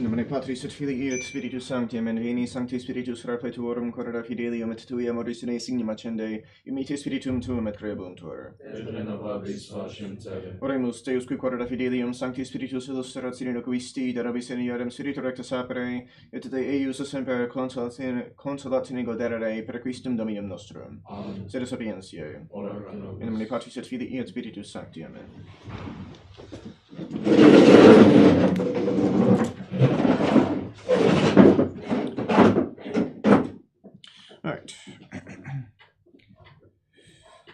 In nomine Patris et Filii et Spiritus Sancti, amen. Veni Sancti Spiritus perpetuorum correre fidelium et tui amoris in signum accende, imite Spiritum tuum et creabuntur. Et renovabis faciem tebe. Oremus Deus qui correre fidelium Sancti Spiritus illustratione loquisti, darabis eniorem spiritu recta sapere, et de eius semper consolatine goderere per Christum Dominum nostrum. Amen. Sede sapientiae. Ora pro nobis. In nomine Patris et Filii et Spiritus Sancti, amen. All right.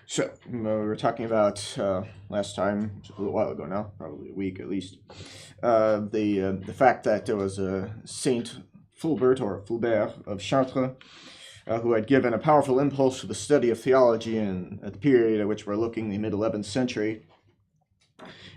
So, we were talking about last time, a little while ago now, probably a week at least, the fact that there was a Saint Fulbert or Fulbert of Chartres who had given a powerful impulse to the study of theology at the period at which we're looking, the mid-11th century,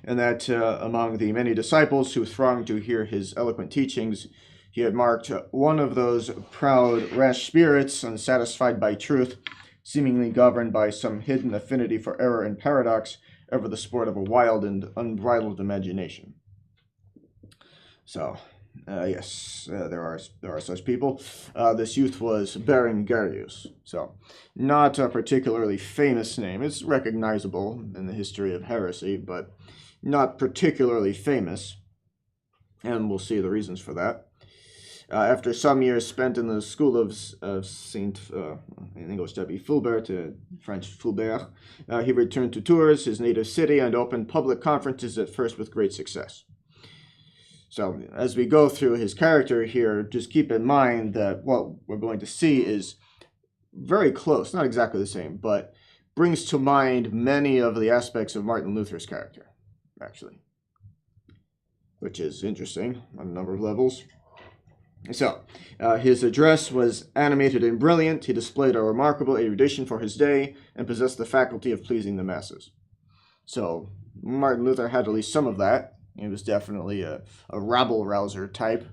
and that among the many disciples who thronged to hear his eloquent teachings, he had marked one of those proud, rash spirits, unsatisfied by truth, seemingly governed by some hidden affinity for error and paradox, ever the sport of a wild and unbridled imagination. So, yes, there are such people. This youth was Berengarius, so not a particularly famous name. It's recognizable in the history of heresy, but not particularly famous, and we'll see the reasons for that. After some years spent in the school of Saint, in English that'd be Fulbert, French Fulbert, he returned to Tours, his native city, and opened public conferences at first with great success. So as we go through his character here, just keep in mind that what we're going to see is very close, not exactly the same, but brings to mind many of the aspects of Martin Luther's character, actually, which is interesting on a number of levels. So, his address was animated and brilliant. He displayed a remarkable erudition for his day and possessed the faculty of pleasing the masses. So, Martin Luther had at least some of that. He was definitely a rabble-rouser type,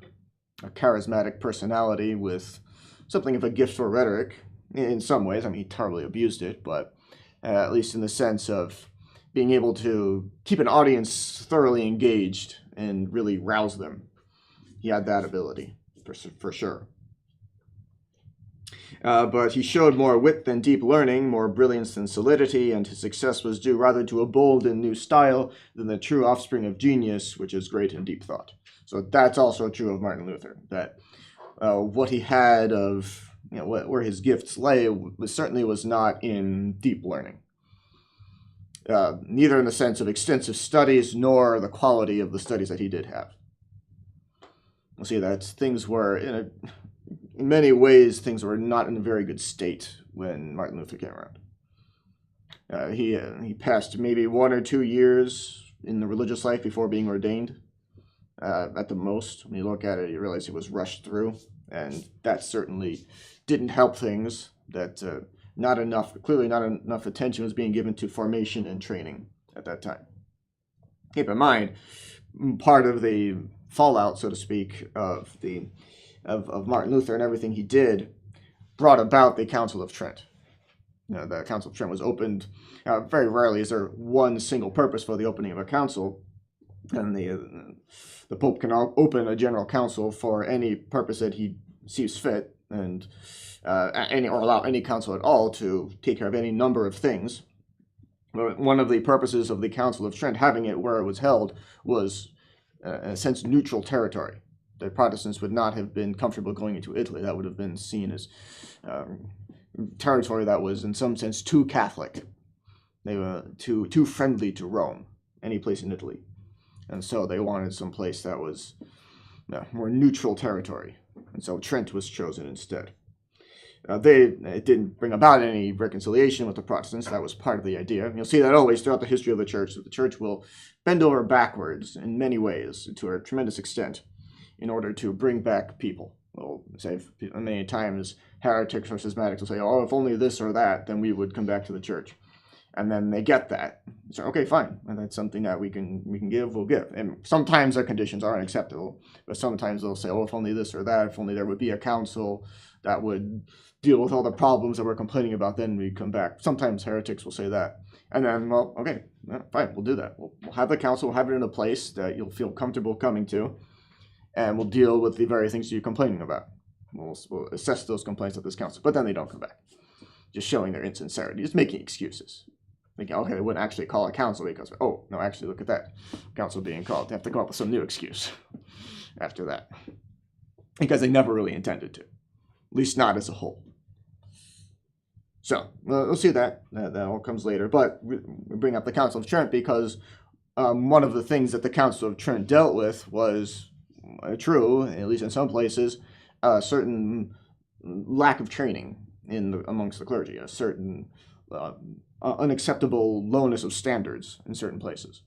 a charismatic personality with something of a gift for rhetoric in some ways. I mean, he terribly abused it, but at least in the sense of being able to keep an audience thoroughly engaged and really rouse them. He had that ability. For sure. But he showed more wit than deep learning, more brilliance than solidity, and his success was due rather to a bold and new style than the true offspring of genius, which is great and deep thought. So that's also true of Martin Luther, that what he had of, where his gifts lay certainly was not in deep learning. Neither in the sense of extensive studies, nor the quality of the studies that he did have. We'll see that things were, in many ways, things were not in a very good state when Martin Luther came around. He passed maybe 1 or 2 years in the religious life before being ordained, at the most. When you look at it, you realize he was rushed through, and that certainly didn't help things. That clearly not enough attention was being given to formation and training at that time. Keep in mind, part of the fallout, so to speak, of Martin Luther and everything he did brought about the Council of Trent. The Council of Trent was opened. Very rarely is there one single purpose for the opening of a council, and the Pope can open a general council for any purpose that he sees fit, and or allow any council at all to take care of any number of things. One of the purposes of the Council of Trent, having it where it was held, was in a sense, neutral territory. The Protestants would not have been comfortable going into Italy. That would have been seen as territory that was, in some sense, too Catholic. They were too friendly to Rome, any place in Italy. And so they wanted some place that was more neutral territory. And so Trent was chosen instead. It didn't bring about any reconciliation with the Protestants. That was part of the idea. You'll see that always throughout the history of the church, that the church will bend over backwards in many ways to a tremendous extent in order to bring back people. We'll say many times heretics or schismatics will say, oh, if only this or that, then we would come back to the church. And then they get that. So, okay, fine. And that's something that we can give, we'll give. And sometimes their conditions aren't acceptable, but sometimes they'll say, oh, if only this or that, if only there would be a council that would deal with all the problems that we're complaining about, then we come back. Sometimes heretics will say that. And then, well, okay, fine, we'll do that. We'll have the council, we'll have it in a place that you'll feel comfortable coming to. and we'll deal with the very things you're complaining about. We'll assess those complaints at this council, but then they don't come back. Just showing their insincerity, just making excuses. Thinking, okay, they wouldn't actually call a council because, oh, no, actually, look at that. Council being called. They have to come up with some new excuse after that. Because they never really intended to. At least not as a whole. So, we'll see that. That all comes later. But we bring up the Council of Trent because one of the things that the Council of Trent dealt with was true, at least in some places, a certain lack of training amongst the clergy, a certain unacceptable lowness of standards in certain places.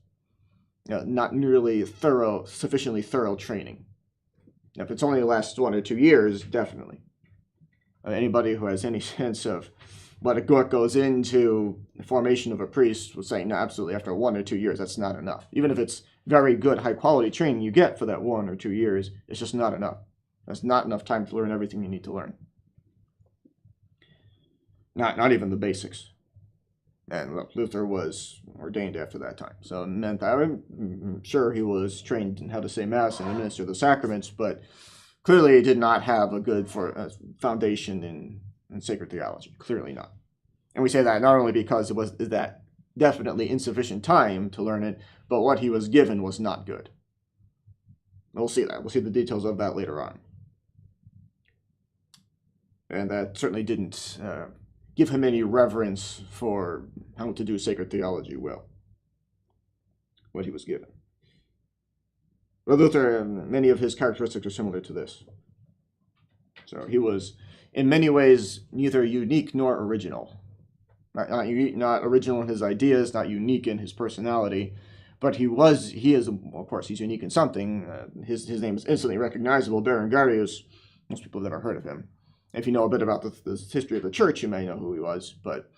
Not nearly sufficiently thorough training. Now, if it's only lasts 1 or 2 years, definitely. Anybody who has any sense of what goes into the formation of a priest will say, no, absolutely, after 1 or 2 years, that's not enough. Even if it's very good, high-quality training you get for that 1 or 2 years, it's just not enough. That's not enough time to learn everything you need to learn. Not even the basics. And Luther was ordained after that time. So it meant that I'm sure he was trained in how to say Mass and administer the sacraments, but clearly he did not have a good foundation in sacred theology. Clearly not. And we say that not only because it was that definitely insufficient time to learn it, but what he was given was not good. We'll see that. We'll see the details of that later on. And that certainly didn't give him any reverence for how to do sacred theology well, what he was given. But Luther, many of his characteristics are similar to this. So he was, in many ways, neither unique nor original. Not original in his ideas, not unique in his personality, but he is, of course, he's unique in something. His name is instantly recognizable, Berengarius. Most people have never heard of him. If you know a bit about the history of the church, you may know who he was. But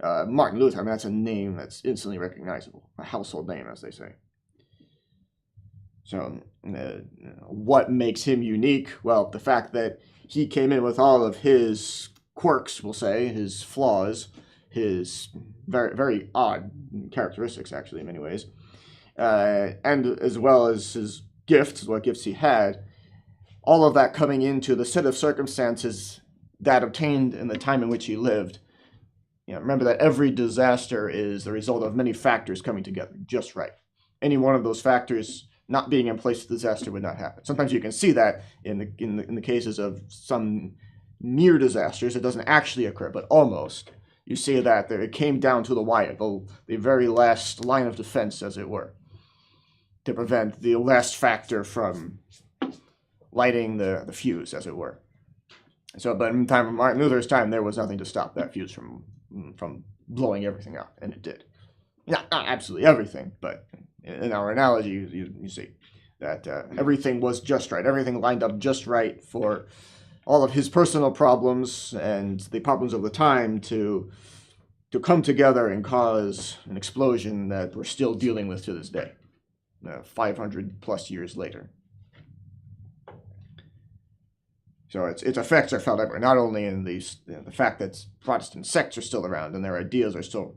Martin Luther, that's a name that's instantly recognizable, a household name, as they say. So what makes him unique? Well, the fact that he came in with all of his quirks, we'll say, his flaws, his very, very odd characteristics, actually, in many ways, and as well as his gifts, what gifts he had, all of that coming into the set of circumstances that obtained in the time in which he lived. Remember that every disaster is the result of many factors coming together just right. Any one of those factors not being in place, the disaster would not happen. Sometimes you can see that in the cases of some near disasters. It doesn't actually occur, but almost. You see that it came down to the wire, the very last line of defense, as it were, to prevent the last factor from lighting the fuse, as it were. So, but in the time of Martin Luther's time, there was nothing to stop that fuse from blowing everything out, and it did. Not absolutely everything, but in our analogy, you see that everything was just right. Everything lined up just right for all of his personal problems and the problems of the time to come together and cause an explosion that we're still dealing with to this day, 500 plus years later. So its effects are felt everywhere, not only in the fact that Protestant sects are still around and their ideas are still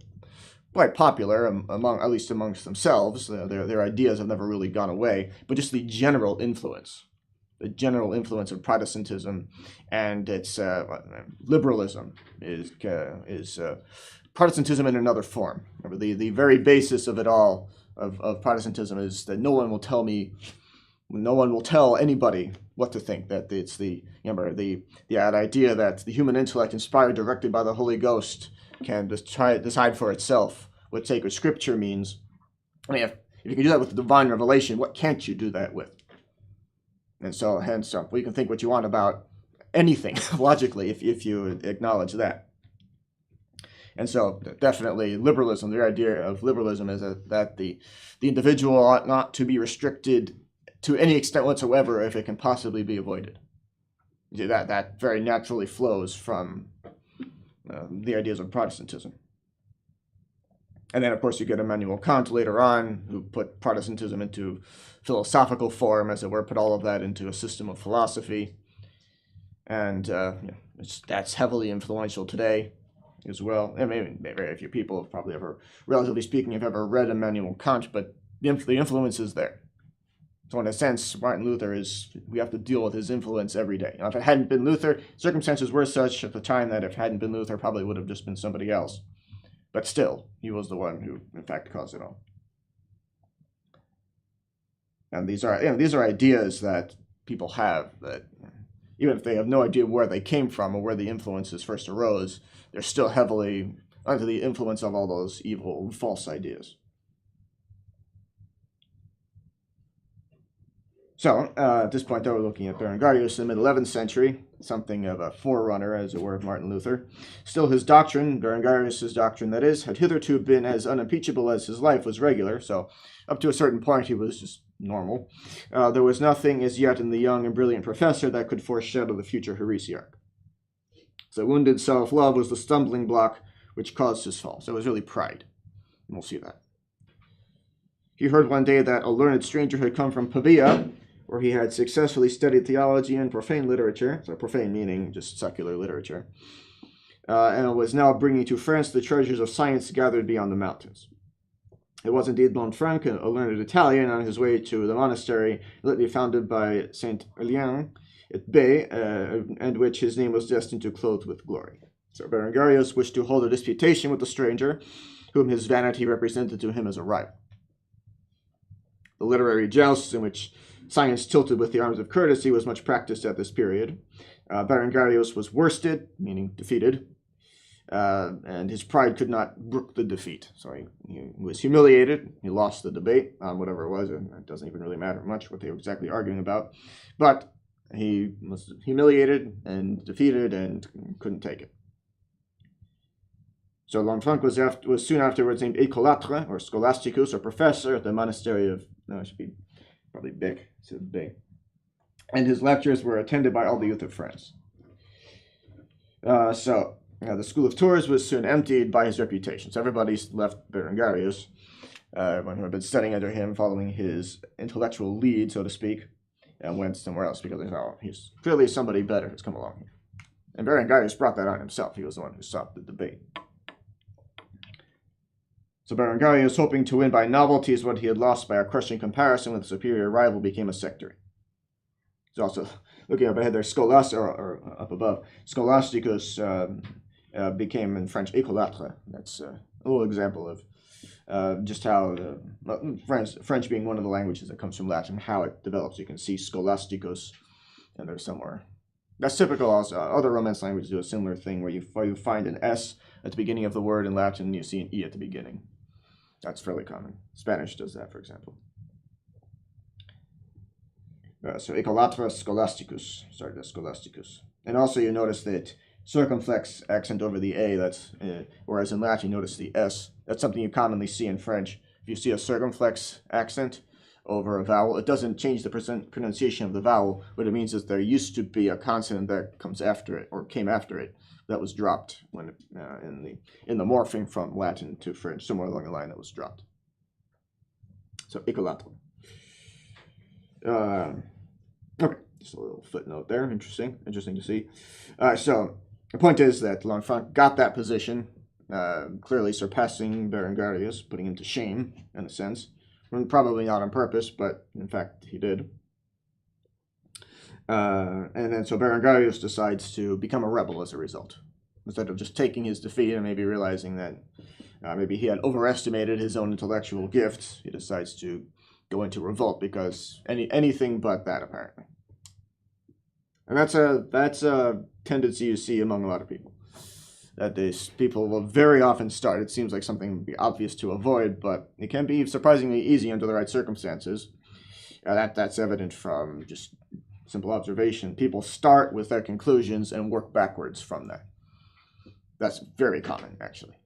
quite popular, at least amongst themselves. Their ideas have never really gone away, but just the general influence of Protestantism and its liberalism is Protestantism in another form. Remember, the very basis of it all, of Protestantism, is that no one will tell anybody what to think. That it's the idea that the human intellect, inspired directly by the Holy Ghost, can decide for itself what sacred scripture means. I mean, if you can do that with the divine revelation, what can't you do that with? And so, hence, we can think what you want about anything, logically, if you acknowledge that. And so, definitely, liberalism, the idea of liberalism is that the individual ought not to be restricted to any extent whatsoever if it can possibly be avoided. That very naturally flows from the ideas of Protestantism. And then, of course, you get Immanuel Kant later on, who put Protestantism into philosophical form, as it were, put all of that into a system of philosophy. And that's heavily influential today as well. I mean, very few people have probably ever, relatively speaking, have ever read Immanuel Kant, but the influence is there. So in a sense, Martin Luther we have to deal with his influence every day. Now, if it hadn't been Luther, circumstances were such at the time that if it hadn't been Luther, probably would have just been somebody else. But still, he was the one who, in fact, caused it all. And these are ideas that people have that, even if they have no idea where they came from or where the influences first arose, they're still heavily under the influence of all those evil, false ideas. So, at this point, though, we're looking at Berengarius in the mid-11th century, something of a forerunner, as it were, of Martin Luther. Still, his doctrine, Berengarius' doctrine, that is, had hitherto been as unimpeachable as his life was regular, so up to a certain point he was just normal. There was nothing as yet in the young and brilliant professor that could foreshadow the future heresiarch. So wounded self-love was the stumbling block which caused his fall. So it was really pride, and we'll see that. He heard one day that a learned stranger had come from Pavia, where he had successfully studied theology and profane literature, so profane meaning just secular literature, and was now bringing to France the treasures of science gathered beyond the mountains. It was indeed Lanfranc, a learned Italian, on his way to the monastery lately founded by Saint Elian at Bay, and which his name was destined to clothe with glory. So Berengarius wished to hold a disputation with the stranger, whom his vanity represented to him as a rival. The literary jousts in which science tilted with the arms of courtesy was much practiced at this period. Berengarius was worsted, meaning defeated, and his pride could not brook the defeat. So he was humiliated. He lost the debate on whatever it was. It doesn't even really matter much what they were exactly arguing about. But he was humiliated and defeated and couldn't take it. So Lanfranc was soon afterwards named écolâtre, or scholasticus, or professor at the monastery of, no, it should be probably Bec, so Bec. And his lectures were attended by all the youth of France. The school of Tours was soon emptied by his reputation. So everybody left Berengarius, everyone who had been studying under him, following his intellectual lead, so to speak, and went somewhere else because they thought, he's clearly somebody better who's come along here. And Berengarius brought that on himself. He was the one who stopped the debate. So Berengarius, hoping to win by novelties what he had lost by a crushing comparison with a superior rival, became a sectary. He's also, looking up ahead there, or up above, Scholasticus became in French écolâtre. That's a little example of just how French being one of the languages that comes from Latin, how it develops. You can see Scholasticus, and there's somewhere. That's typical also. Other Romance languages do a similar thing where you find an S at the beginning of the word in Latin, and you see an E at the beginning. That's fairly common. Spanish does that, for example. So écolâtre scholasticus, started as scholasticus. And also you notice that circumflex accent over the A, that's whereas in Latin you notice the S. That's something you commonly see in French. If you see a circumflex accent over a vowel, it doesn't change the pronunciation of the vowel. What it means is there used to be a consonant that comes after it, or came after it, that was dropped when in the morphing from Latin to French, somewhere along the line that was dropped. So écolâtre. Okay, just a little footnote there. Interesting to see. So the point is that Lanfranc got that position, clearly surpassing Berengarius, putting him to shame in a sense. Probably not on purpose, but in fact he did. And then so Berengarius decides to become a rebel as a result. Instead of just taking his defeat and maybe realizing that maybe he had overestimated his own intellectual gifts, he decides to go into revolt because anything but that, apparently. And that's a tendency you see among a lot of people. That people will very often start. It seems like something would be obvious to avoid, but it can be surprisingly easy under the right circumstances. That's evident from just simple observation. People start with their conclusions and work backwards from that. That's very common, actually.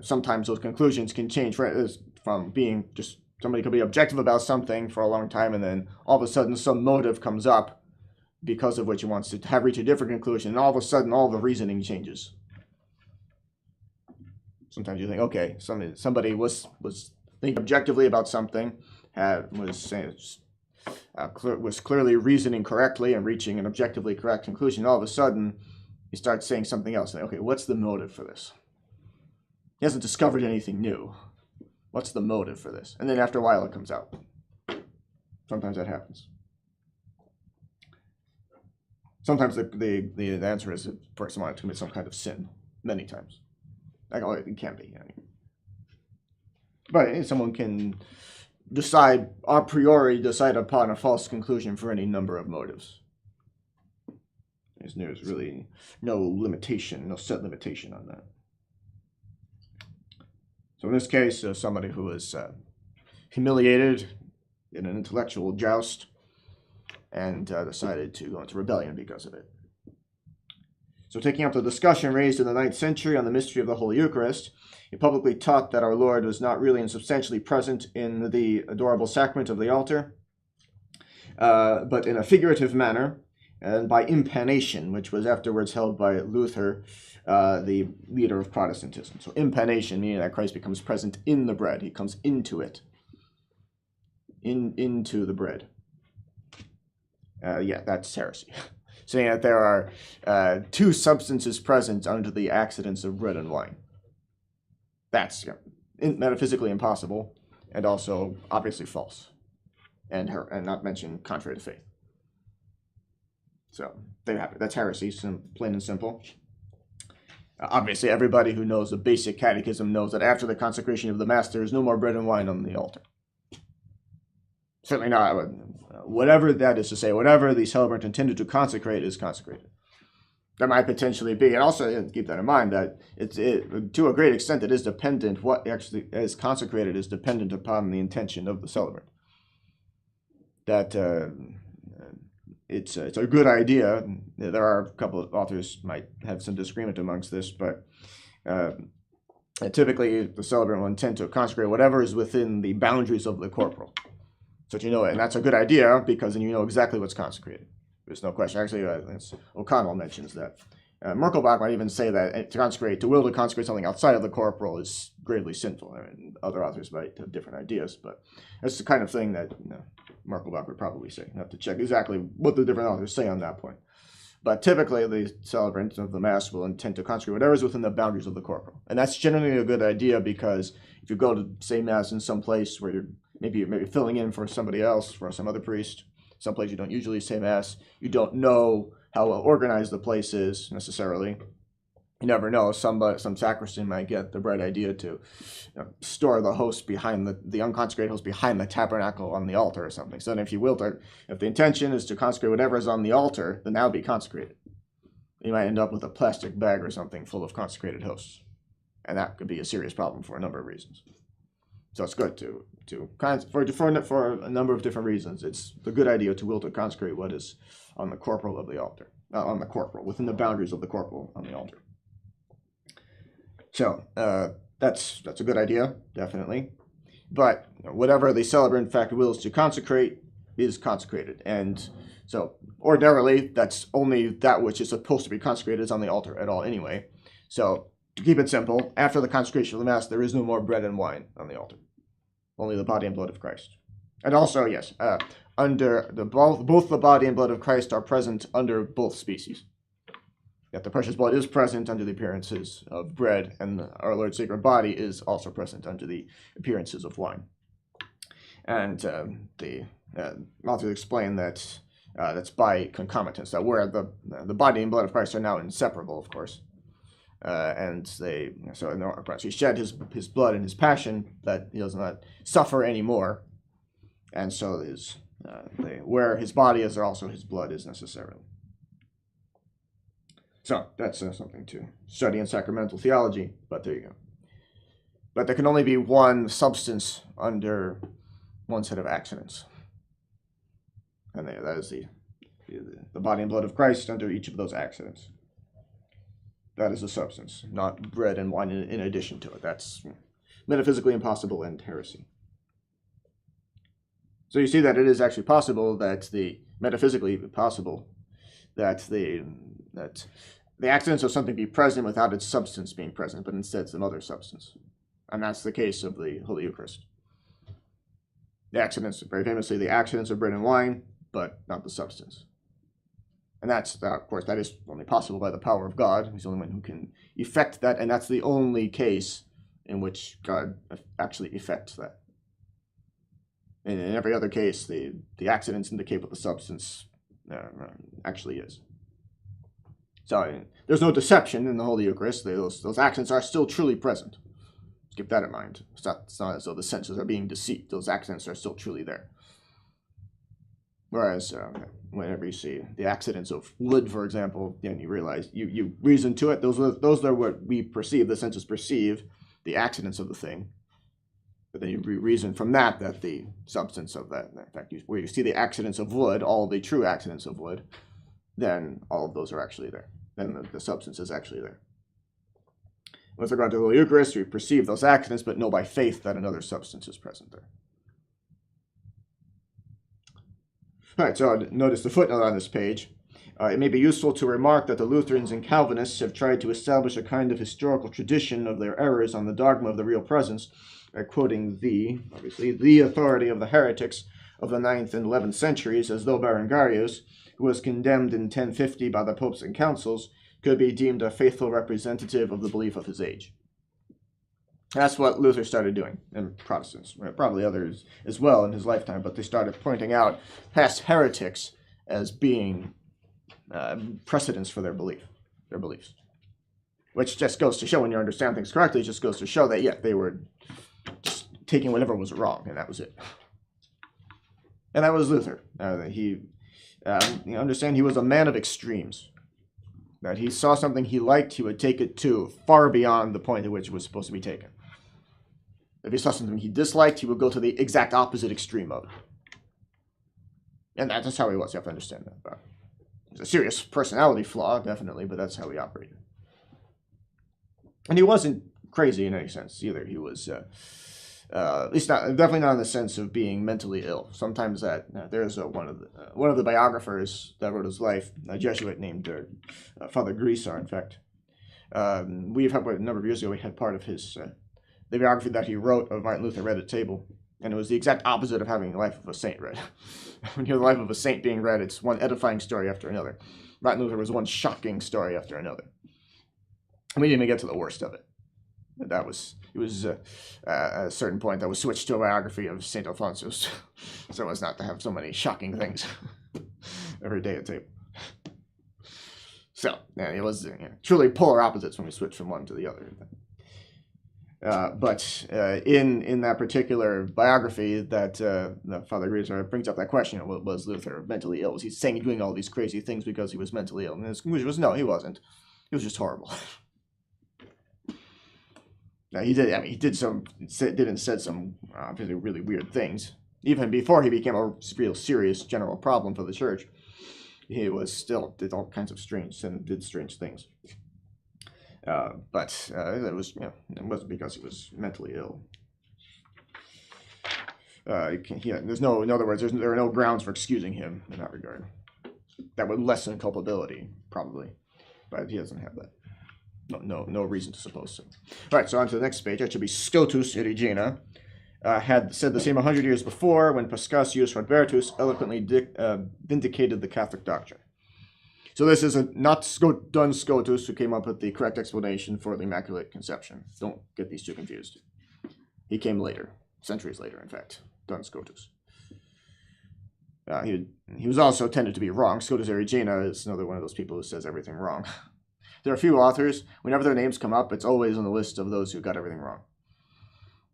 Sometimes those conclusions can change from being just somebody could be objective about something for a long time, and then all of a sudden some motive comes up because of which he wants to reach a different conclusion, and all of a sudden all the reasoning changes. Sometimes you think, okay, somebody was thinking objectively about something, was clearly reasoning correctly and reaching an objectively correct conclusion. All of a sudden, he starts saying something else. Okay, what's the motive for this? He hasn't discovered anything new. What's the motive for this? And then after a while it comes out. Sometimes that happens. Sometimes the answer is a person wanted to commit some kind of sin. Many times. Like, oh, it can be. But someone can decide, a priori, decide upon a false conclusion for any number of motives. There's really no limitation, no set limitation on that. So in this case, somebody who was humiliated in an intellectual joust and decided to go into rebellion because of it. So taking up the discussion raised in the 9th century on the mystery of the Holy Eucharist, he publicly taught that our Lord was not really and substantially present in the adorable sacrament of the altar, but in a figurative manner, and by impanation, which was afterwards held by Luther, the leader of Protestantism. So impanation, meaning that Christ becomes present in the bread. He comes into it. Into the bread. That's heresy. Saying that there are two substances present under the accidents of bread and wine. That's metaphysically impossible, and also obviously false, and not mentioned contrary to faith. So there you have it. That's heresy, plain and simple. Obviously, everybody who knows the basic catechism knows that after the consecration of the Mass, there is no more bread and wine on the altar. Certainly not. Whatever that is to say, whatever the celebrant intended to consecrate is consecrated. There might potentially be, and also keep that in mind, that to a great extent it is dependent, what actually is consecrated is dependent upon the intention of the celebrant. That it's a good idea. There are a couple of authors might have some disagreement amongst this, but typically the celebrant will intend to consecrate whatever is within the boundaries of the corporal. So that you know it, and that's a good idea because then you know exactly what's consecrated. There's no question. Actually, O'Connell mentions that. Merkelbach might even say that to will to consecrate something outside of the corporal is gravely sinful. I mean, other authors might have different ideas, but that's the kind of thing that Merkelbach would probably say. You have to check exactly what the different authors say on that point. But typically, the celebrant of the Mass will intend to consecrate whatever is within the boundaries of the corporal. And that's generally a good idea because if you go to say Mass in some place where you're maybe filling in for somebody else, for some other priest, someplace you don't usually say Mass, you don't know how well organized the place is necessarily. You never know. Some sacristan might get the bright idea to store the host behind the unconsecrated host behind the tabernacle on the altar or something. So then if the intention is to consecrate whatever is on the altar, then that would be consecrated. You might end up with a plastic bag or something full of consecrated hosts. And that could be a serious problem for a number of reasons. So it's good for a number of different reasons. It's a good idea to will to consecrate what is on the corporal of the altar, within the boundaries of the corporal on the altar. So that's a good idea, definitely. But whatever the celebrant in fact wills to consecrate is consecrated, and so ordinarily that's only that which is supposed to be consecrated is on the altar at all anyway. So to keep it simple, after the consecration of the Mass, there is no more bread and wine on the altar. Only the body and blood of Christ. And also, yes, under both the body and blood of Christ are present under both species. Yet the precious blood is present under the appearances of bread, and our Lord's sacred body is also present under the appearances of wine. And the authors explain that that's by concomitance, that where the body and blood of Christ are now inseparable, of course. He shed his blood in his passion that he does not suffer anymore, and so where his body is, there also his blood is necessarily. So that's something to study in sacramental theology. But there you go. But there can only be one substance under one set of accidents, and that is the body and blood of Christ under each of those accidents. That is a substance, not bread and wine in addition to it. That's metaphysically impossible and heresy. So you see that it is actually possible metaphysically possible that the accidents of something be present without its substance being present, but instead some other substance. And that's the case of the Holy Eucharist. The accidents, very famously, the accidents of bread and wine, but not the substance. And that's, of course, that is only possible by the power of God. He's the only one who can effect that, and that's the only case in which God actually effects that. And in every other case, the accidents indicate what the substance actually is. So there's no deception in the Holy Eucharist. Those accidents are still truly present. Keep that in mind. It's not as though the senses are being deceived. Those accidents are still truly there. Whereas whenever you see the accidents of wood, for example, then you realize you reason to it. Those are what we perceive. The senses perceive the accidents of the thing. But then you reason from that the substance of that. In fact, where you see the accidents of wood, all the true accidents of wood, then all of those are actually there. Then the substance is actually there. With regard to the Holy Eucharist, we perceive those accidents, but know by faith that another substance is present there. All right, so notice the footnote on this page. It may be useful to remark that the Lutherans and Calvinists have tried to establish a kind of historical tradition of their errors on the dogma of the real presence, by quoting the authority of the heretics of the 9th and 11th centuries, as though Berengarius, who was condemned in 1050 by the popes and councils, could be deemed a faithful representative of the belief of his age. That's what Luther started doing, and Protestants, probably others as well in his lifetime, but they started pointing out past heretics as being precedents for their beliefs. Which just goes to show, when you understand things correctly, it just goes to show that, yeah, they were just taking whatever was wrong, and that was it. And that was Luther. You understand, he was a man of extremes. That he saw something he liked, he would take it to far beyond the point at which it was supposed to be taken. If he saw something he disliked, he would go to the exact opposite extreme of it. And that's how he was. You have to understand that. It's a serious personality flaw, definitely, but that's how he operated. And he wasn't crazy in any sense either. He was, at least definitely not in the sense of being mentally ill. Sometimes there's one of the biographers that wrote his life, a Jesuit named Father Grisar, in fact. We've had a number of years ago. We had part of his the biography that he wrote of Martin Luther read at table, and it was the exact opposite of having the life of a saint read. When you have the life of a saint being read, it's one edifying story after another. Martin Luther was one shocking story after another. And we didn't even get to the worst of it. It was at a certain point that was switched to a biography of St. Alphonsus, so as not to have so many shocking things every day at table. So, it was truly polar opposites when we switched from one to the other. But in that particular biography that Father Grisar brings up that question, was Luther mentally ill? Was he saying doing all these crazy things because he was mentally ill? And his conclusion was, no, he wasn't. He was just horrible. Now, he did and said some obviously really weird things. Even before he became a real serious general problem for the church, he was still did all kinds of strange things. But it wasn't because he was mentally ill. In other words, there are no grounds for excusing him in that regard. That would lessen culpability, probably, but he doesn't have that. No reason to suppose so. All right, so on to the next page. That should be Scotus Erigena. Had said the same 100 years before, when Pascasius Rodbertus eloquently vindicated the Catholic doctrine. So this is not Duns Scotus who came up with the correct explanation for the Immaculate Conception. Don't get these two confused. He came later, centuries later, in fact, Duns Scotus. He was also tended to be wrong. Scotus Erigena is another one of those people who says everything wrong. There are a few authors, whenever their names come up, it's always on the list of those who got everything wrong.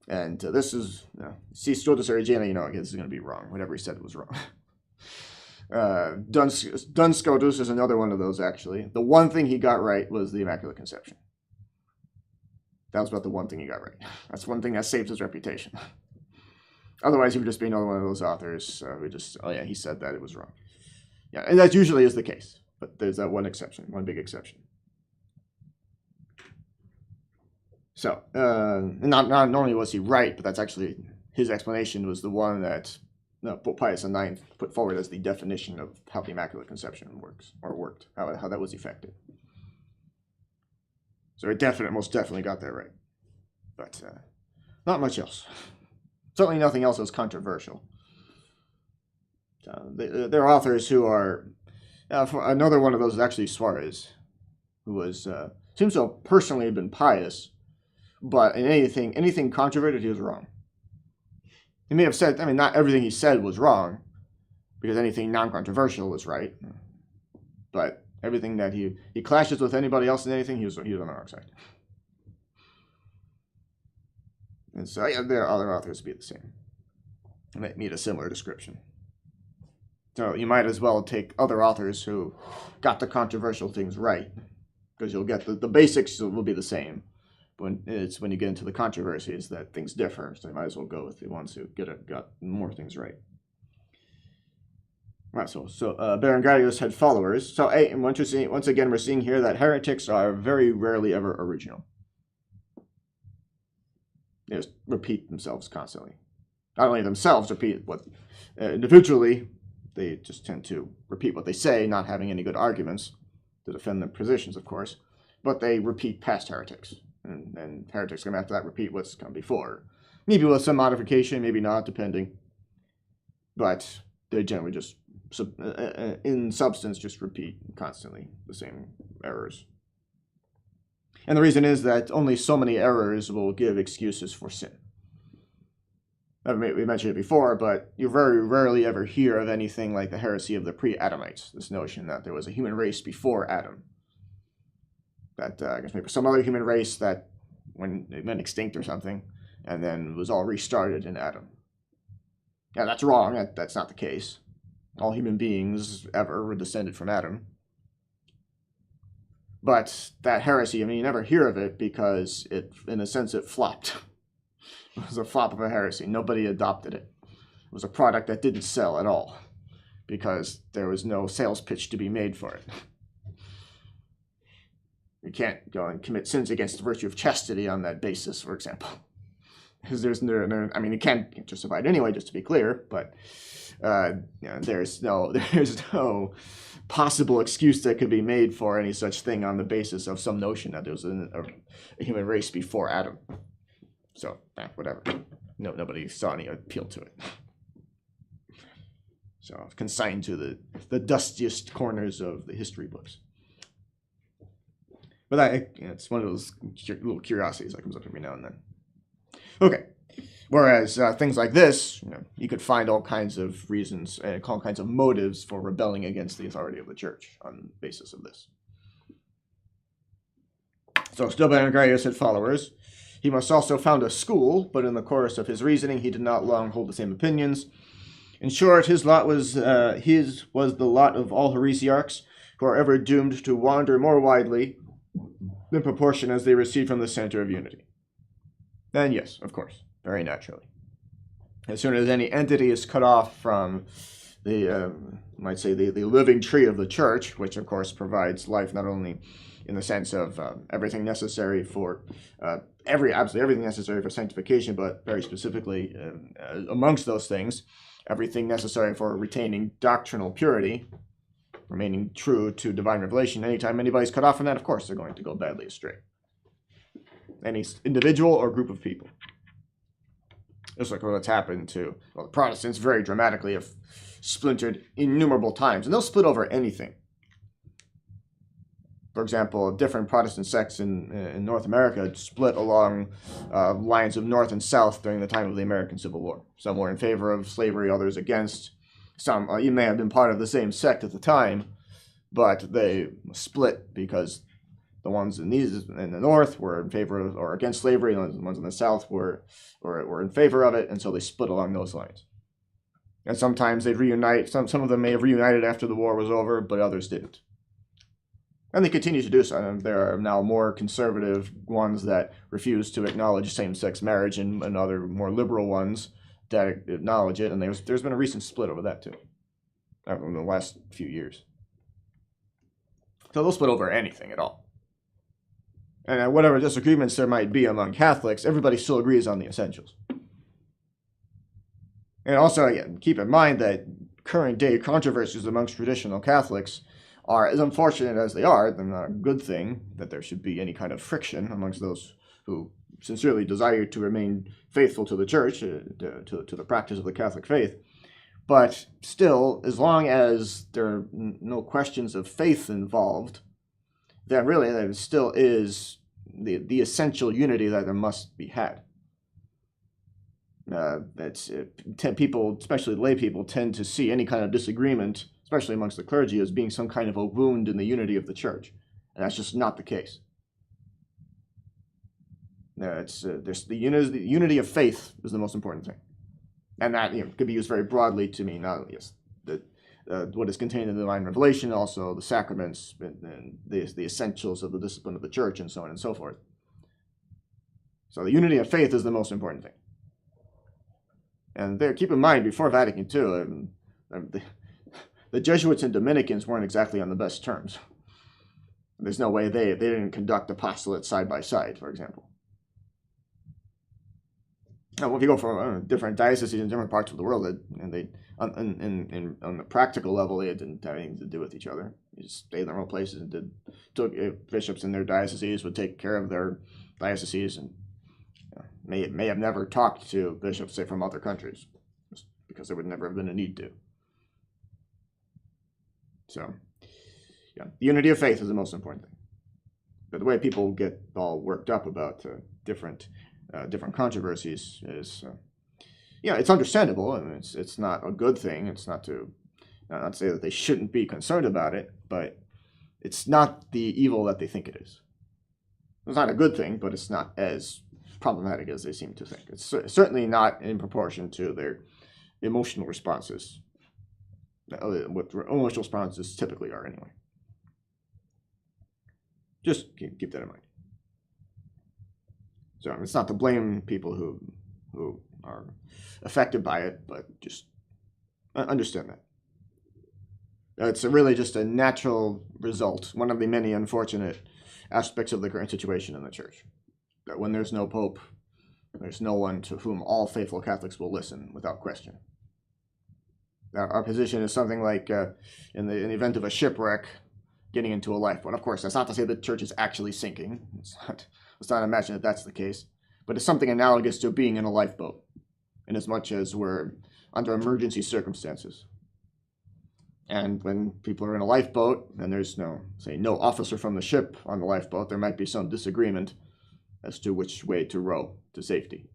And this is, see Scotus Erigena, this is going to be wrong. Whatever he said was wrong. Duns Scotus is another one of those, actually. The one thing he got right was the Immaculate Conception. That was about the one thing he got right. That's one thing that saved his reputation. Otherwise, he would just be another one of those authors who just, he said that, it was wrong. Yeah, and that usually is the case. But there's that one exception, one big exception. So, not only was he right, but that's actually, his explanation was the one that Pope Pius IX put forward as the definition of how the Immaculate Conception worked, how that was effected. So it most definitely got that right. But not much else. Certainly nothing else was controversial. There are authors who are, another one of those is actually Suarez, who was, seems to have personally been pious, But in anything controverted, he was wrong. He may have said, not everything he said was wrong, because anything non-controversial was right. But everything that he clashes with anybody else in anything, he was on the wrong side. And so there are other authors be the same. They need a similar description. So you might as well take other authors who got the controversial things right, because you'll get the basics will be the same. When you get into the controversies that things differ, so you might as well go with the ones who got more things right. Right, so Berengarius had followers. So once again, we're seeing here that heretics are very rarely ever original. They just repeat themselves constantly. Not only themselves repeat what individually, they just tend to repeat what they say, not having any good arguments to defend their positions, of course. But they repeat past heretics. And heretics come after that, repeat what's come before. Maybe with some modification, maybe not, depending. But they generally just, in substance, just repeat constantly the same errors. And the reason is that only so many errors will give excuses for sin. We mentioned it before, but you very rarely ever hear of anything like the heresy of the pre-Adamites, this notion that there was a human race before Adam. That I guess maybe some other human race that it went extinct or something, and then was all restarted in Adam. Yeah, that's wrong. That's not the case. All human beings ever were descended from Adam. But that heresy, you never hear of it because in a sense, it flopped. It was a flop of a heresy. Nobody adopted it. It was a product that didn't sell at all because there was no sales pitch to be made for it. You can't go and commit sins against the virtue of chastity on that basis, for example. Because you can't justify it anyway, just to be clear, but there's no possible excuse that could be made for any such thing on the basis of some notion that there was a human race before Adam. So, whatever. Nobody saw any appeal to it. So, consigned to the dustiest corners of the history books. But it's one of those little curiosities that comes up every now and then. Okay. Whereas things like this, you could find all kinds of reasons and all kinds of motives for rebelling against the authority of the church on the basis of this. So still Berengarius had followers. He must also found a school, but in the course of his reasoning, he did not long hold the same opinions. In short, his was the lot of all heresiarchs, who are ever doomed to wander more widely in proportion as they recede from the center of unity. And yes, of course, very naturally. As soon as any entity is cut off from the living tree of the church, which of course provides life not only in the sense of everything necessary for absolutely everything necessary for sanctification, but very specifically amongst those things, everything necessary for retaining doctrinal purity, remaining true to divine revelation. Anytime anybody's cut off from that, of course, they're going to go badly astray. Any individual or group of people. Just like what's happened to the Protestants very dramatically have splintered innumerable times. And they'll split over anything. For example, different Protestant sects in North America split along lines of North and South during the time of the American Civil War. Some were in favor of slavery, others against. Some you may have been part of the same sect at the time, but they split because the ones in the North were in favor of or against slavery, and the ones in the South were in favor of it, and so they split along those lines. And sometimes they'd reunite. Some of them may have reunited after the war was over, but others didn't. And they continue to do so. And there are now more conservative ones that refuse to acknowledge same-sex marriage, and other more liberal ones that acknowledge it. And there's been a recent split over that too, in the last few years. So they'll split over anything at all. And whatever disagreements there might be among Catholics, everybody still agrees on the essentials. And also, again, keep in mind that current day controversies amongst traditional Catholics are, as unfortunate as they are, they're not a good thing that there should be any kind of friction amongst those who sincerely desire to remain faithful to the church, to the practice of the Catholic faith. But still, as long as there are no questions of faith involved, then really there still is the essential unity that there must be had. People, especially lay people, tend to see any kind of disagreement, especially amongst the clergy, as being some kind of a wound in the unity of the church, and that's just not the case. There's the unity of faith is the most important thing, and that could be used very broadly to mean not only what is contained in the divine revelation, also the sacraments and the essentials of the discipline of the church, and so on and so forth. So the unity of faith is the most important thing. And there, keep in mind, before Vatican II, the Jesuits and Dominicans weren't exactly on the best terms. There's no way they didn't conduct apostolate side by side, for example. Now, if you go from different dioceses in different parts of the world, and they on the practical level, they didn't have anything to do with each other. They just stayed in their own places and took bishops in their dioceses would take care of their dioceses, and may have never talked to bishops, say, from other countries, just because there would never have been a need to. So, yeah, the unity of faith is the most important thing. But the way people get all worked up about different controversies is, it's understandable. I mean, it's not a good thing. It's not to say that they shouldn't be concerned about it, but it's not the evil that they think it is. It's not a good thing, but it's not as problematic as they seem to think. It's certainly not in proportion to their emotional responses, what emotional responses typically are anyway. Just keep that in mind. So it's not to blame people who are affected by it, but just understand that. It's really just a natural result, one of the many unfortunate aspects of the current situation in the church. That when there's no pope, there's no one to whom all faithful Catholics will listen without question. Our position is something like in the event of a shipwreck, getting into a lifeboat. Of course, that's not to say the church is actually sinking. Let's not imagine that that's the case. But it's something analogous to being in a lifeboat, in as much as we're under emergency circumstances. And when people are in a lifeboat and there's no officer from the ship on the lifeboat, there might be some disagreement as to which way to row to safety.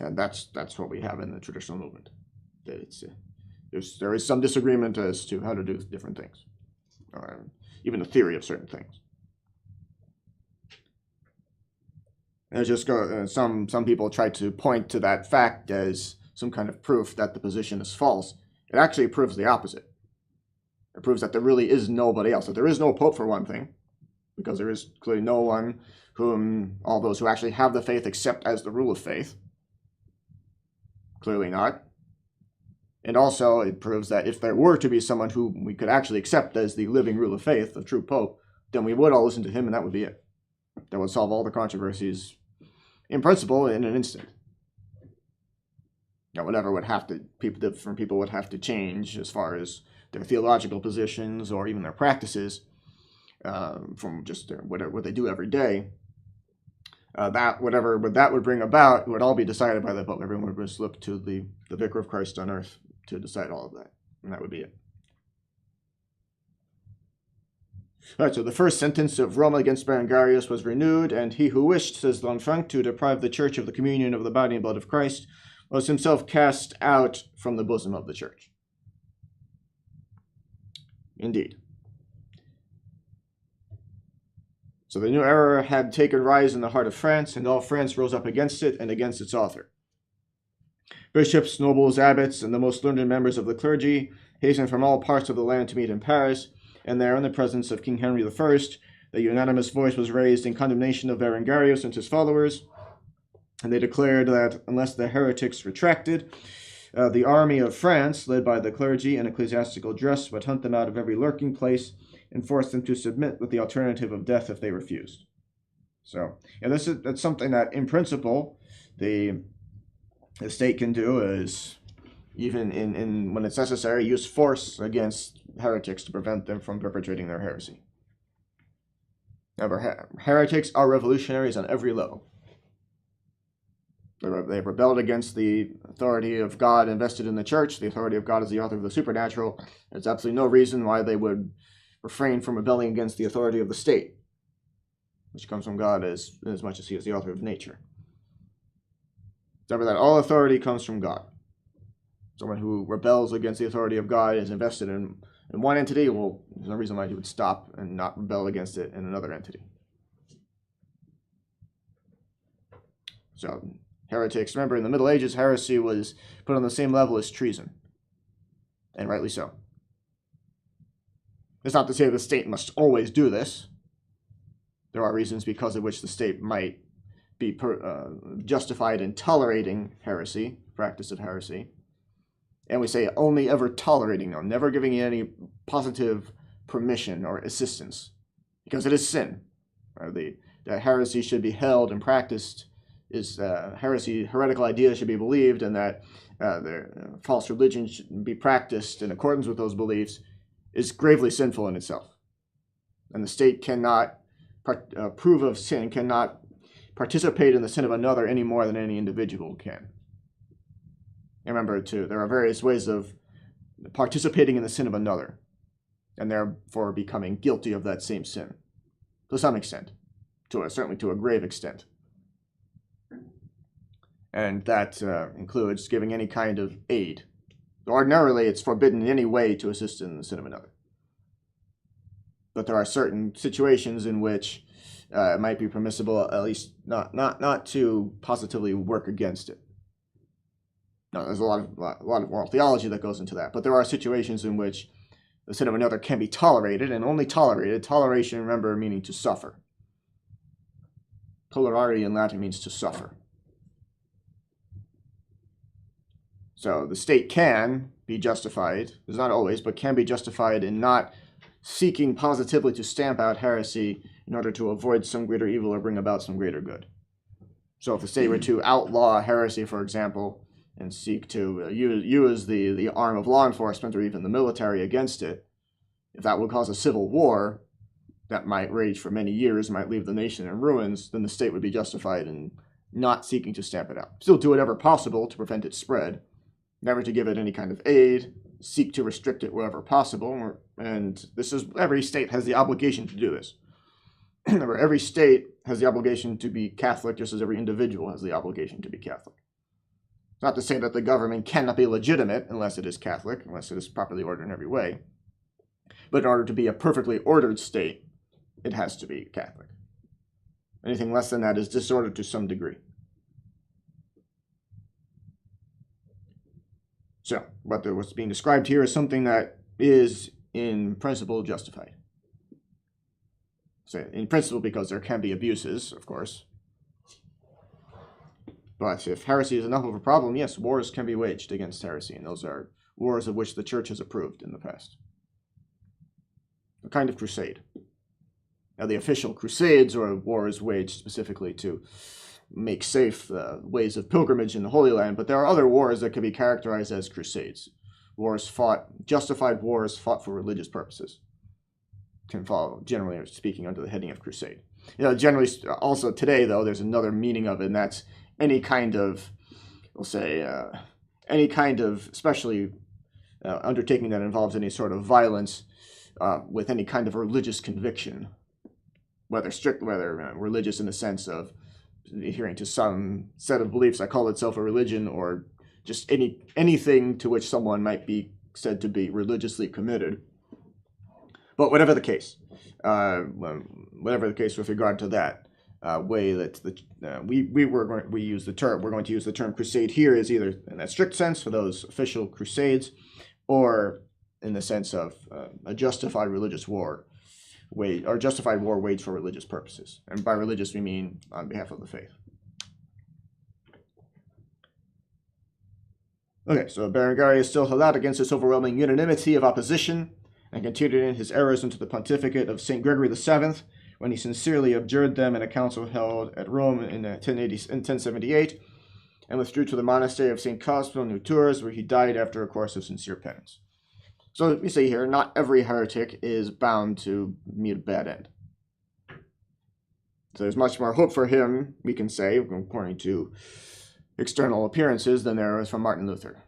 And that's what we have in the traditional movement. There is some disagreement as to how to do different things, or even the theory of certain things. And some people try to point to that fact as some kind of proof that the position is false. It actually proves the opposite. It proves that there really is nobody else. That there is no pope, for one thing, because there is clearly no one whom all those who actually have the faith accept as the rule of faith. Clearly not. And also, it proves that if there were to be someone who we could actually accept as the living rule of faith, the true pope, then we would all listen to him, and that would be it. That would solve all the controversies, in principle, in an instant. Now, whatever different people would have to change as far as their theological positions or even their practices, from just what they do every day, whatever that would bring about would all be decided by the Pope. Everyone would just look to the Vicar of Christ on earth to decide all of that, and that would be it. All right, so the first sentence of Roma against Berengarius was renewed, and he who wished, says Lanfranc, to deprive the church of the communion of the body and blood of Christ was himself cast out from the bosom of the church. Indeed. So the new error had taken rise in the heart of France, and all France rose up against it and against its author. Bishops, nobles, abbots, and the most learned members of the clergy hastened from all parts of the land to meet in Paris, and there, in the presence of King Henry I, the unanimous voice was raised in condemnation of Berengarius and his followers, and they declared that unless the heretics retracted, the army of France, led by the clergy in ecclesiastical dress, would hunt them out of every lurking place and force them to submit with the alternative of death if they refused. So, that's something that, in principle, the state can do, is even in when it's necessary, use force against heretics to prevent them from perpetrating their heresy. However, heretics are revolutionaries on every level. They've rebelled against the authority of God invested in the church. The authority of God is the author of the supernatural. There's absolutely no reason why they would refrain from rebelling against the authority of the state. which comes from God as much as he is the author of nature. Remember that all authority comes from God. Someone who rebels against the authority of God is invested in one entity. Well, there's no reason why he would stop and not rebel against it in another entity. So, heretics, remember in the Middle Ages, heresy was put on the same level as treason. And rightly so. It's not to say the state must always do this. There are reasons because of which the state might be justified in tolerating heresy, practice of heresy. And we say only ever tolerating them, never giving you any positive permission or assistance, because it is sin. The heresy should be held and practiced, heretical ideas should be believed, and that the false religion should be practiced in accordance with those beliefs is gravely sinful in itself. And the state cannot approve of sin, cannot participate in the sin of another any more than any individual can. And remember, too, there are various ways of participating in the sin of another, and therefore becoming guilty of that same sin, to some extent, certainly to a grave extent. And that includes giving any kind of aid. Ordinarily, it's forbidden in any way to assist in the sin of another. But there are certain situations in which it might be permissible, at least not to positively work against it. Now, there's a lot of moral theology that goes into that, but there are situations in which the sin of another can be tolerated, and only tolerated. Toleration, remember, meaning to suffer. Tolerare in Latin means to suffer. So the state can be justified, it's not always, but can be justified in not seeking positively to stamp out heresy in order to avoid some greater evil or bring about some greater good. So if the state were to outlaw heresy, for example, and seek to use the arm of law enforcement or even the military against it, if that would cause a civil war that might rage for many years, might leave the nation in ruins, then the state would be justified in not seeking to stamp it out. Still do whatever possible to prevent its spread, never to give it any kind of aid, seek to restrict it wherever possible, and every state has the obligation to do this. Remember, every state has the obligation to be Catholic, just as every individual has the obligation to be Catholic. It's not to say that the government cannot be legitimate unless it is Catholic, unless it is properly ordered in every way. But in order to be a perfectly ordered state, it has to be Catholic. Anything less than that is disordered to some degree. So, what's being described here is something that is in principle justified. So, in principle, because there can be abuses, of course. But if heresy is enough of a problem, yes, wars can be waged against heresy, and those are wars of which the church has approved in the past. A kind of crusade. Now, the official crusades are wars waged specifically to make safe ways of pilgrimage in the Holy Land, but there are other wars that can be characterized as crusades. Justified wars fought for religious purposes. Can fall, generally speaking, under the heading of crusade. Generally, also today, though, there's another meaning of it, and that's any kind of, especially undertaking that involves any sort of violence with any kind of religious conviction, whether religious in the sense of adhering to some set of beliefs that call itself a religion, or just anything to which someone might be said to be religiously committed. But whatever the case with regard to that way that we use the term, we're going to use the term crusade here is either in that strict sense for those official crusades, or in the sense of a justified religious war, or justified war waged for religious purposes. And by religious, we mean on behalf of the faith. Okay, so Berengarius still held out against this overwhelming unanimity of opposition, and continued in his errors into the pontificate of St. Gregory VII, when he sincerely abjured them in a council held at Rome in 1078, and withdrew to the monastery of St. Cosmo in Tours, where he died after a course of sincere penance. So we say here, not every heretic is bound to meet a bad end. So there's much more hope for him, we can say, according to external appearances, than there was from Martin Luther,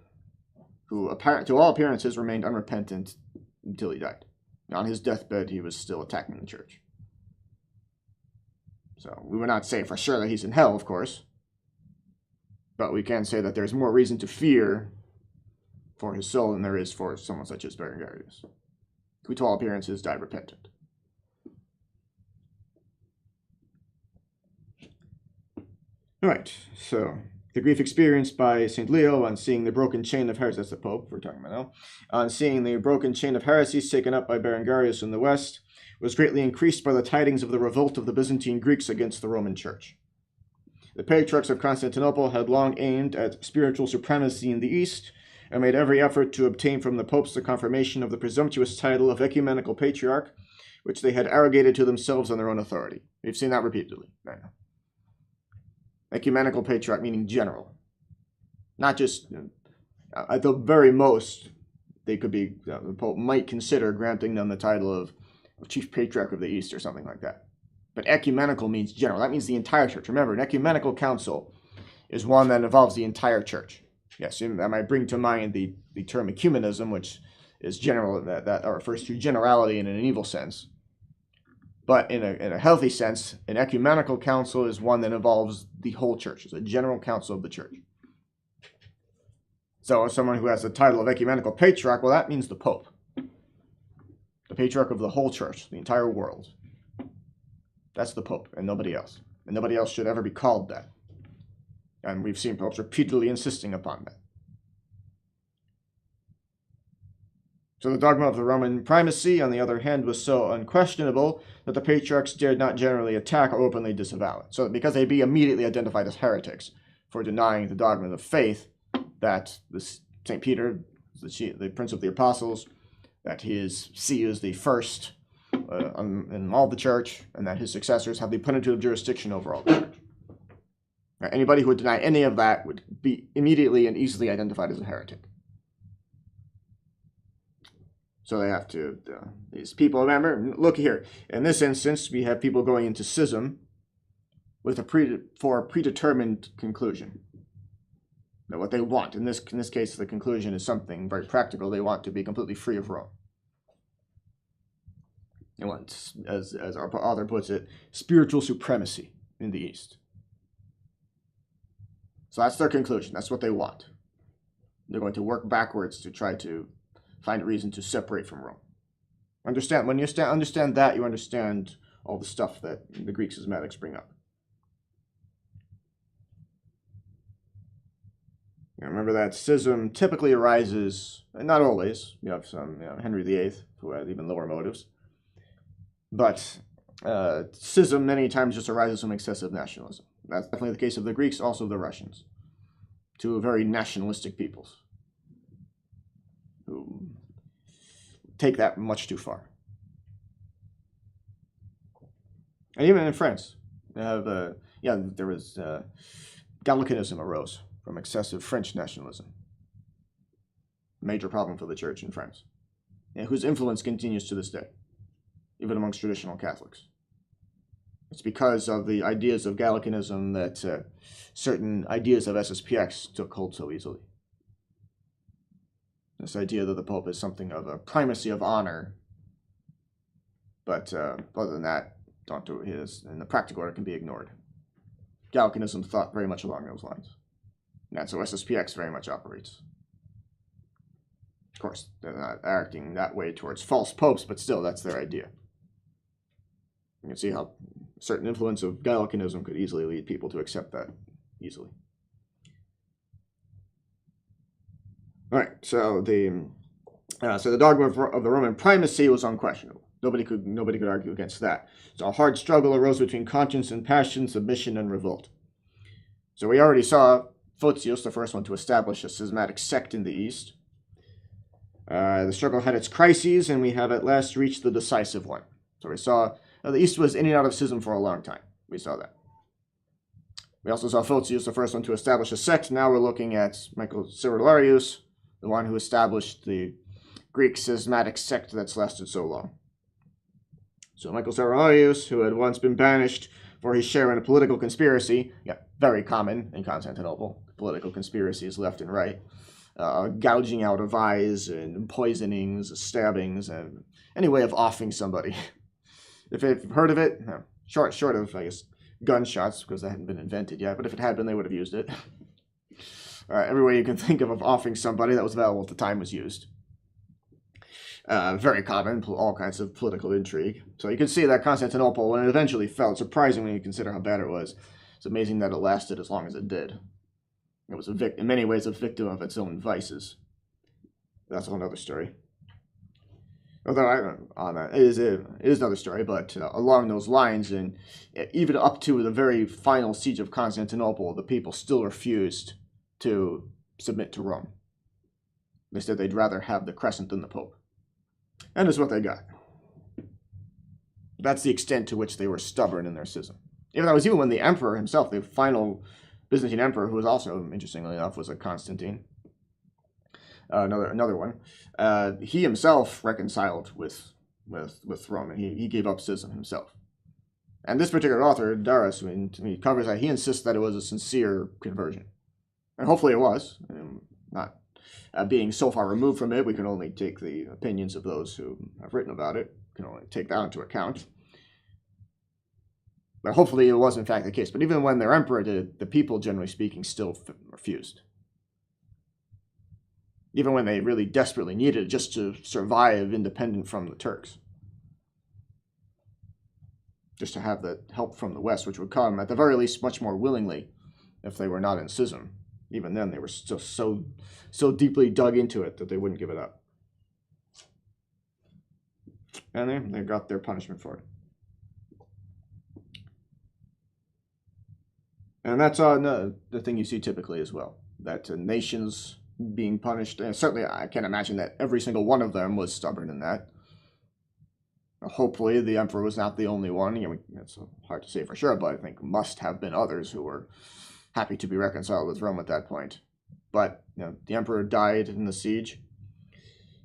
who, to all appearances, remained unrepentant until he died. On his deathbed, he was still attacking the church. So we would not say for sure that he's in hell, of course. But we can say that there's more reason to fear for his soul than there is for someone such as Berengarius, who to all appearances died repentant. All right, so the grief experienced by St. Leo on seeing the broken chain of heresy, that's the Pope we're talking about now, on seeing the broken chain of heresies taken up by Berengarius in the West, was greatly increased by the tidings of the revolt of the Byzantine Greeks against the Roman Church. The patriarchs of Constantinople had long aimed at spiritual supremacy in the East, and made every effort to obtain from the popes the confirmation of the presumptuous title of ecumenical patriarch, which they had arrogated to themselves on their own authority. We've seen that repeatedly right now. Ecumenical patriarch meaning general. Not just, at the very most, they could be, the Pope might consider granting them the title of Chief Patriarch of the East or something like that. But ecumenical means general. That means the entire church. Remember, an ecumenical council is one that involves the entire church. Yes, that might bring to mind the term ecumenism, which is general, that refers to generality in an evil sense. But in a healthy sense, an ecumenical council is one that involves the whole church. It's a general council of the church. So someone who has the title of ecumenical patriarch, well, that means the Pope. The patriarch of the whole church, the entire world. That's the Pope and nobody else. And nobody else should ever be called that. And we've seen popes repeatedly insisting upon that. So the dogma of the Roman primacy, on the other hand, was so unquestionable that the patriarchs dared not generally attack or openly disavow it. So because they'd be immediately identified as heretics for denying the dogma of faith, that St. Peter, the Prince of the Apostles, that his see is the first in all the church, and that his successors have the plenitude of jurisdiction over all the church. Anybody who would deny any of that would be immediately and easily identified as a heretic. So they have to, these people, remember, look here, in this instance, we have people going into schism with for a predetermined conclusion. Now, what they want, in this case, the conclusion is something very practical. They want to be completely free of Rome. They want, as our author puts it, spiritual supremacy in the East. So that's their conclusion. That's what they want. They're going to work backwards to try to find a reason to separate from Rome. Understand, when you understand that, you understand all the stuff that the Greek schismatics bring up. Now, remember that schism typically arises, and not always. You have some, Henry VIII, who had even lower motives. But schism many times just arises from excessive nationalism. That's definitely the case of the Greeks, also the Russians. Two very nationalistic peoples who take that much too far. And even in France, there was Gallicanism arose from excessive French nationalism. Major problem for the church in France, whose influence continues to this day, even amongst traditional Catholics. It's because of the ideas of Gallicanism that certain ideas of SSPX took hold so easily. This idea that the Pope is something of a primacy of honor, but other than that, don't do his, and the practical order can be ignored. Gallicanism thought very much along those lines. And that's how SSPX very much operates. Of course, they're not acting that way towards false popes, but still, that's their idea. You can see how certain influence of Gallicanism could easily lead people to accept that easily. All right, so the dogma of the Roman primacy was unquestionable. Nobody could argue against that. So a hard struggle arose between conscience and passion, submission and revolt. So we already saw Photius, the first one to establish a schismatic sect in the East. The struggle had its crises, and we have at last reached the decisive one. So we saw the East was in and out of schism for a long time. We saw that. We also saw Photius, the first one to establish a sect. Now we're looking at Michael Cerularius, the one who established the Greek schismatic sect that's lasted so long. So Michael Cerularius, who had once been banished for his share in a political conspiracy, very common in Constantinople, political conspiracies left and right, gouging out of eyes and poisonings, stabbings, and any way of offing somebody. If you've heard of it, short of, I guess, gunshots, because that hadn't been invented yet, but if it had been, they would have used it. Every way you can think of offing somebody that was available at the time was used. Very common, all kinds of political intrigue. So you can see that Constantinople, when it eventually fell, surprising when you consider how bad it was. It's amazing that it lasted as long as it did. It was in many ways a victim of its own vices. That's a whole other story. Although it is another story, but along those lines, and even up to the very final siege of Constantinople, the people still refused to submit to Rome. They said they'd rather have the crescent than the Pope. And it's what they got. That's the extent to which they were stubborn in their schism. Even when the emperor himself, the final Byzantine emperor, who was also, interestingly enough, was a Constantine, another one, he himself reconciled with Rome, and he gave up schism himself. And this particular author, Darius, when he covers that, he insists that it was a sincere conversion. And hopefully it was. Not being so far removed from it, we can only take the opinions of those who have written about it. We can only take that into account. But hopefully it was in fact the case. But even when their emperor did, the people, generally speaking, still refused. Even when they really desperately needed it just to survive independent from the Turks. Just to have the help from the West, which would come, at the very least, much more willingly if they were not in schism. Even then, they were still so deeply dug into it that they wouldn't give it up. And they got their punishment for it. And that's the thing you see typically as well. That nations being punished, and certainly I can't imagine that every single one of them was stubborn in that. Hopefully the emperor was not the only one. It's hard to say for sure, but I think must have been others who were happy to be reconciled with Rome at that point. But the emperor died in the siege,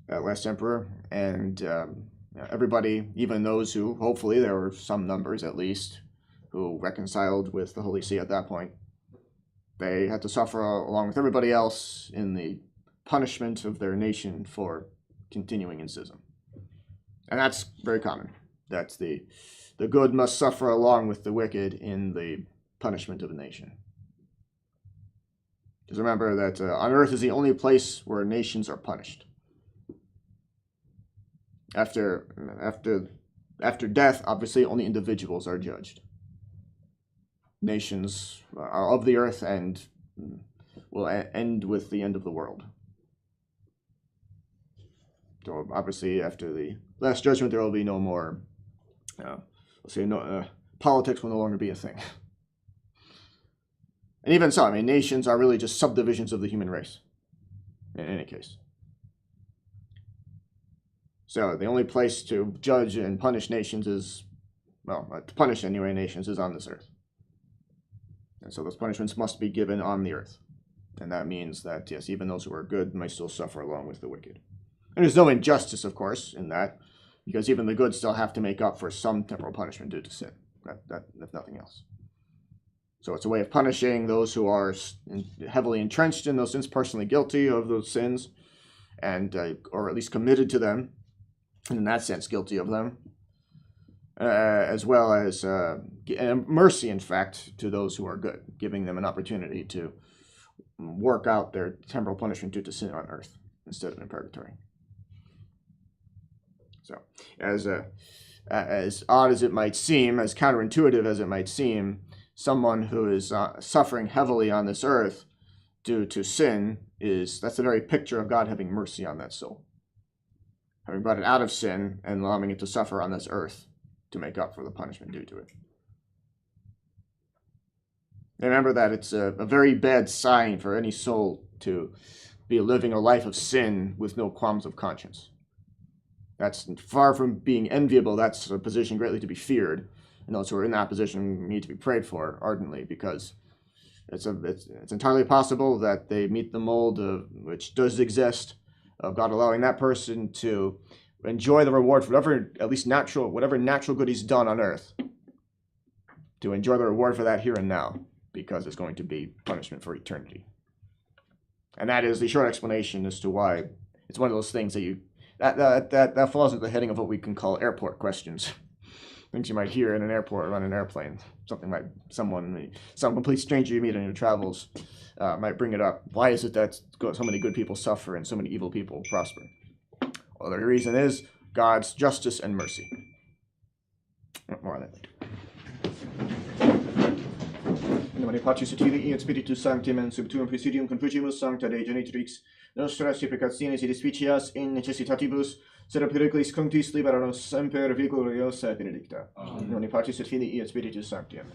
last emperor, and everybody, even those who, hopefully there were some numbers at least, who reconciled with the Holy See at that point, they had to suffer along with everybody else in the punishment of their nation for continuing in schism. And that's very common. That's the good must suffer along with the wicked in the punishment of a nation. Because remember that on earth is the only place where nations are punished. After death, obviously, only individuals are judged. Nations are of the earth and will end with the end of the world. So obviously, after the last judgment, there will be no more. Politics will no longer be a thing. And even so, nations are really just subdivisions of the human race. In any case. So the only place to judge and punish nations is, to punish anyway nations is on this earth. And so those punishments must be given on the earth. And that means that, yes, even those who are good may still suffer along with the wicked. And there's no injustice, of course, in that, because even the good still have to make up for some temporal punishment due to sin, if nothing else. So it's a way of punishing those who are heavily entrenched in those sins, personally guilty of those sins, and or at least committed to them, and in that sense guilty of them, as well as mercy, in fact, to those who are good, giving them an opportunity to work out their temporal punishment due to sin on earth instead of in purgatory. So, as odd as it might seem, as counterintuitive as it might seem, someone who is suffering heavily on this earth due to sin that's the very picture of God having mercy on that soul, having brought it out of sin and allowing it to suffer on this earth to make up for the punishment due to it. Remember that it's a very bad sign for any soul to be living a life of sin with no qualms of conscience. That's far from being enviable. That's a position greatly to be feared. And those who are in that position need to be prayed for ardently, because it's entirely possible that they meet the mold which does exist, of God allowing that person to enjoy the reward for whatever natural good he's done on earth, to enjoy the reward for that here and now, because it's going to be punishment for eternity. And that is the short explanation as to why it's one of those things that falls at the heading of what we can call airport questions. things you might hear in an airport or on an airplane. Something like some complete stranger you meet in your travels might bring it up. Why is it that so many good people suffer and so many evil people prosper? Well, the reason is God's justice and mercy. More on that later. In nomine Patris et Filii et Spiritus Sancti, men sub tuum presidium confugimus sancta Dei genitrix, nostras supplicationes et dispicias in necessitatibus, sed periclis cunctis libera nos semper vigoriosa et benedicta. In nomine Patris et Filii et Spiritus Sancti. Amen.